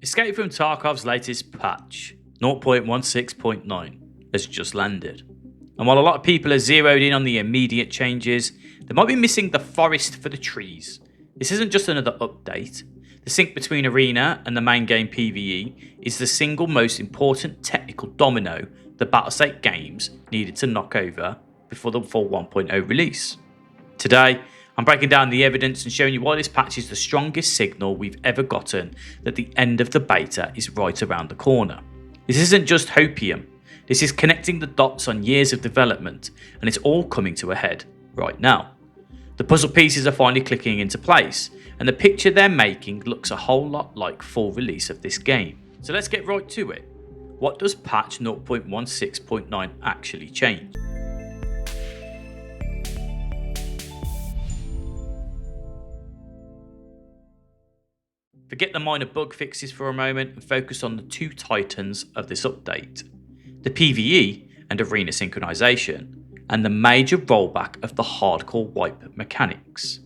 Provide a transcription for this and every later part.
Escape from Tarkov's latest patch, 0.16.9, has just landed. And while a lot of people are zeroed in on the immediate changes, they might be missing the forest for the trees. This isn't just another update. The sync between Arena and the main game PvE is the single most important technical domino the Battlestate games needed to knock over before the full 1.0 release. Today, I'm breaking down the evidence and showing you why this patch is the strongest signal we've ever gotten that the end of the beta is right around the corner. This isn't just hopium, this is connecting the dots on years of development, and it's all coming to a head right now. The puzzle pieces are finally clicking into place, and the picture they're making looks a whole lot like full release of this game. So let's get right to it. What does patch 0.16.9 actually change? Forget the minor bug fixes for a moment and focus on the two titans of this update. The PvE and Arena synchronization, and the major rollback of the hardcore wipe mechanics.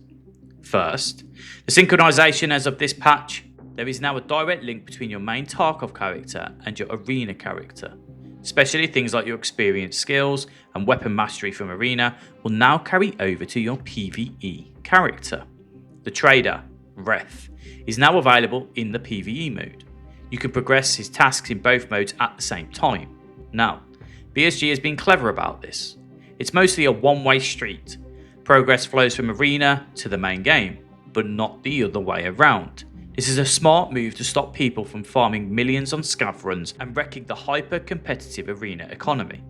First, the synchronization as of this patch, there is now a direct link between your main Tarkov character and your Arena character. Especially things like your experience skills and weapon mastery from Arena will now carry over to your PvE character. The trader, Ref, is now available in the PvE mode. You can progress his tasks in both modes at the same time. Now, BSG has been clever about this. It's mostly a one-way street. Progress flows from Arena to the main game, but not the other way around. This is a smart move to stop people from farming millions on scav runs and wrecking the hyper-competitive Arena economy.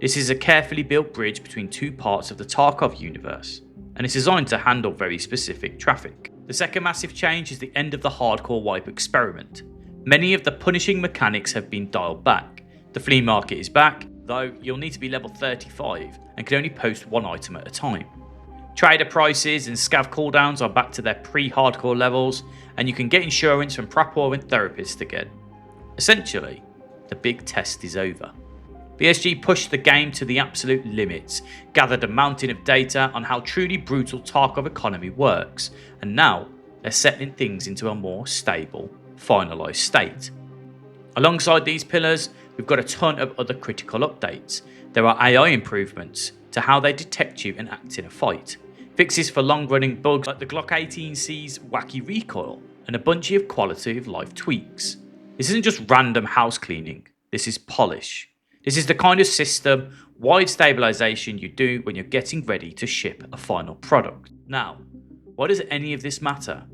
This is a carefully built bridge between two parts of the Tarkov universe, and it's designed to handle very specific traffic. The second massive change is the end of the hardcore wipe experiment. Many of the punishing mechanics have been dialed back. The flea market is back, though you'll need to be level 35 and can only post one item at a time. Trader prices and scav cooldowns are back to their pre-hardcore levels, and you can get insurance from Prapor and therapists again. Essentially, the big test is over. BSG pushed the game to the absolute limits, gathered a mountain of data on how truly brutal Tarkov economy works, and now they're settling things into a more stable, finalised state. Alongside these pillars, we've got a ton of other critical updates. There are AI improvements to how they detect you and act in a fight, fixes for long-running bugs like the Glock 18C's wacky recoil, and a bunch of quality of life tweaks. This isn't just random house cleaning, this is polish. This is the kind of system, wide stabilisation you do when you're getting ready to ship a final product. Now, why does any of this matter?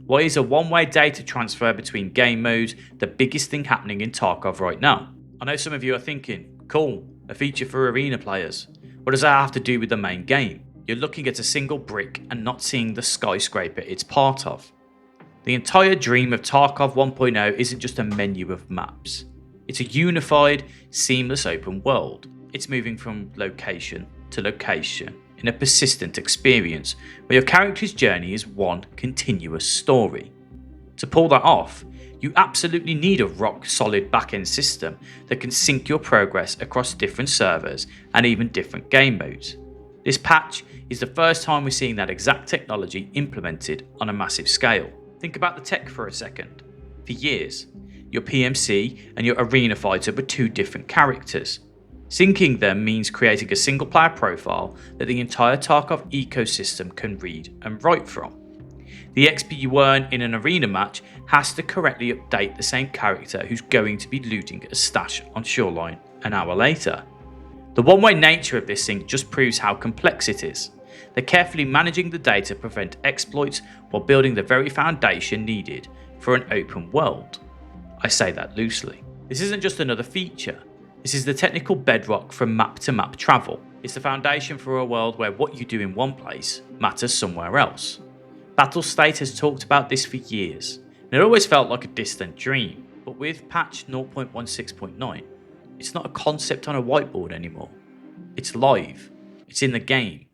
Why is a one-way data transfer between game modes the biggest thing happening in Tarkov right now? I know some of you are thinking, cool, a feature for Arena players. What does that have to do with the main game? You're looking at a single brick and not seeing the skyscraper it's part of. The entire dream of Tarkov 1.0 isn't just a menu of maps. It's a unified, seamless open world. It's moving from location to location in a persistent experience where your character's journey is one continuous story. To pull that off, you absolutely need a rock-solid back-end system that can sync your progress across different servers and even different game modes. This patch is the first time we're seeing that exact technology implemented on a massive scale. Think about the tech for a second. For years, your PMC and your Arena fighter were two different characters. Syncing them means creating a single player profile that the entire Tarkov ecosystem can read and write from. The XP you earn in an Arena match has to correctly update the same character who's going to be looting a stash on Shoreline an hour later. The one-way nature of this sync just proves how complex it is. They're carefully managing the data to prevent exploits while building the very foundation needed for an open world. I say that loosely. This isn't just another feature. This is the technical bedrock for map-to-map travel. It's the foundation for a world where what you do in one place matters somewhere else. Battlestate has talked about this for years, and it always felt like a distant dream. But with patch 0.16.9, it's not a concept on a whiteboard anymore. It's live, it's in the game,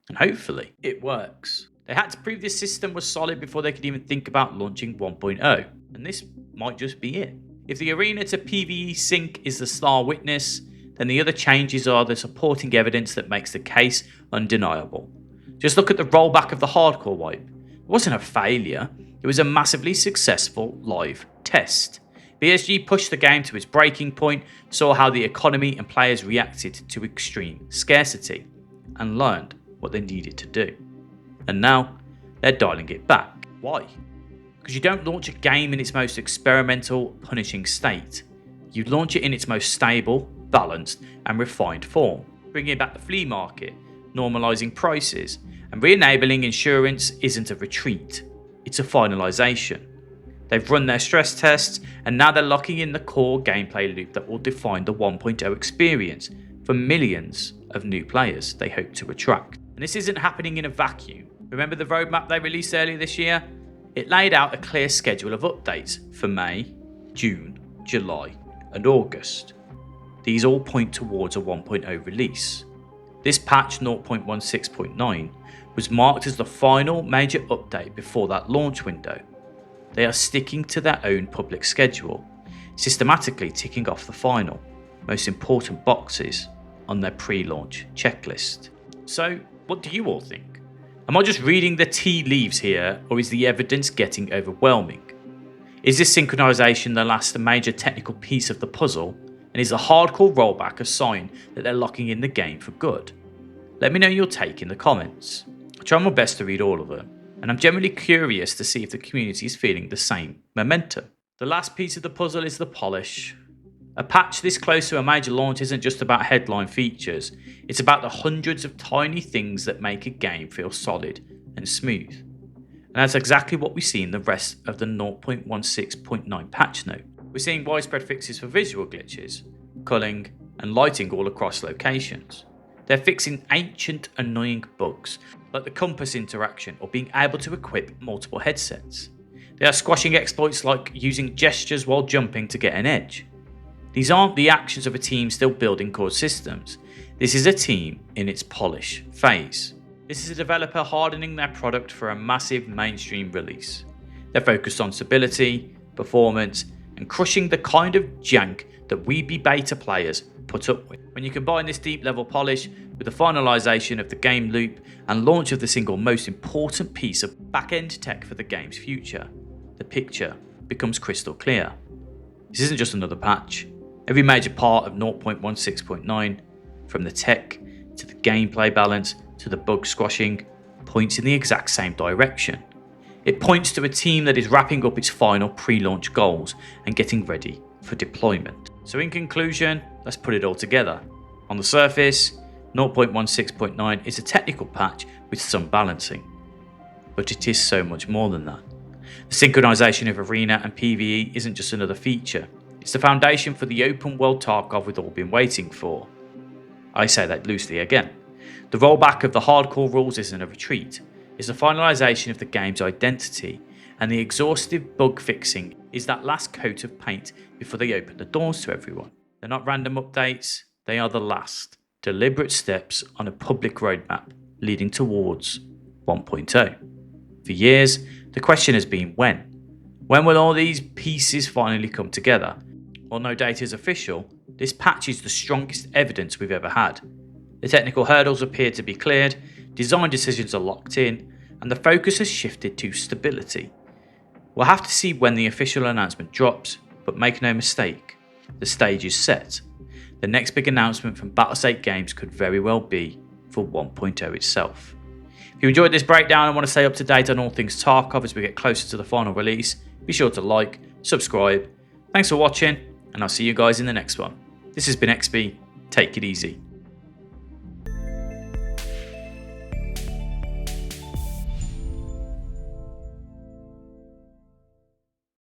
and hopefully it works. They had to prove this system was solid before they could even think about launching 1.0, and this might just be it. If the Arena to PvE sync is the star witness, then the other changes are the supporting evidence that makes the case undeniable. Just look at the rollback of the hardcore wipe. wasn't a failure, it was a massively successful live test. BSG pushed the game to its breaking point, saw how the economy and players reacted to extreme scarcity, and learned what they needed to do. And now, they're dialing it back. Why? Because you don't launch a game in its most experimental, punishing state. You launch it in its most stable, balanced, and refined form, bringing back the flea market, normalising prices, and re-enabling insurance isn't a retreat, it's a finalisation. They've run their stress tests, and now they're locking in the core gameplay loop that will define the 1.0 experience for millions of new players they hope to attract. And this isn't happening in a vacuum. Remember the roadmap they released earlier this year? It laid out a clear schedule of updates for May, June, July, and August. These all point towards a 1.0 release. This patch 0.16.9 was marked as the final major update before that launch window. They are sticking to their own public schedule, systematically ticking off the final, most important boxes on their pre-launch checklist. So, what do you all think? Am I just reading the tea leaves here, or is the evidence getting overwhelming? Is this synchronization the last major technical piece of the puzzle, and is the hardcore rollback a sign that they're locking in the game for good? Let me know your take in the comments. I try my best to read all of them, and I'm generally curious to see if the community is feeling the same momentum. The last piece of the puzzle is the polish. A patch this close to a major launch isn't just about headline features, it's about the hundreds of tiny things that make a game feel solid and smooth. And that's exactly what we see in the rest of the 0.16.9 patch note. We're seeing widespread fixes for visual glitches, culling, and lighting all across locations. They're fixing ancient, annoying bugs, like the compass interaction or being able to equip multiple headsets. They are squashing exploits like using gestures while jumping to get an edge. These aren't the actions of a team still building core systems. This is a team in its polish phase. This is a developer hardening their product for a massive mainstream release. They're focused on stability, performance, and crushing the kind of jank that we beta players put up with. When you combine this deep level polish with the finalisation of the game loop and launch of the single most important piece of back-end tech for the game's future, the picture becomes crystal clear. This isn't just another patch. Every major part of 0.16.9, from the tech to the gameplay balance to the bug squashing, points in the exact same direction. It points to a team that is wrapping up its final pre-launch goals and getting ready for deployment. So in conclusion, let's put it all together. On the surface, 0.16.9 is a technical patch with some balancing, but it is so much more than that. The synchronization of Arena and PvE isn't just another feature, it's the foundation for the open world Tarkov we've all been waiting for. I say that loosely again. The rollback of the hardcore rules isn't a retreat, it's the finalisation of the game's identity, and the exhaustive bug fixing is that last coat of paint before they open the doors to everyone. They're not random updates, they are the last, deliberate steps on a public roadmap leading towards 1.0. For years, the question has been when. When will all these pieces finally come together? While no data is official, this patch is the strongest evidence we've ever had. The technical hurdles appear to be cleared, design decisions are locked in, and the focus has shifted to stability. We'll have to see when the official announcement drops, but make no mistake, the stage is set. The next big announcement from Battlestate Games could very well be for 1.0 itself. If you enjoyed this breakdown and want to stay up to date on all things Tarkov as we get closer to the final release, be sure to like, subscribe. Thanks for watching, and I'll see you guys in the next one. This has been XB, take it easy.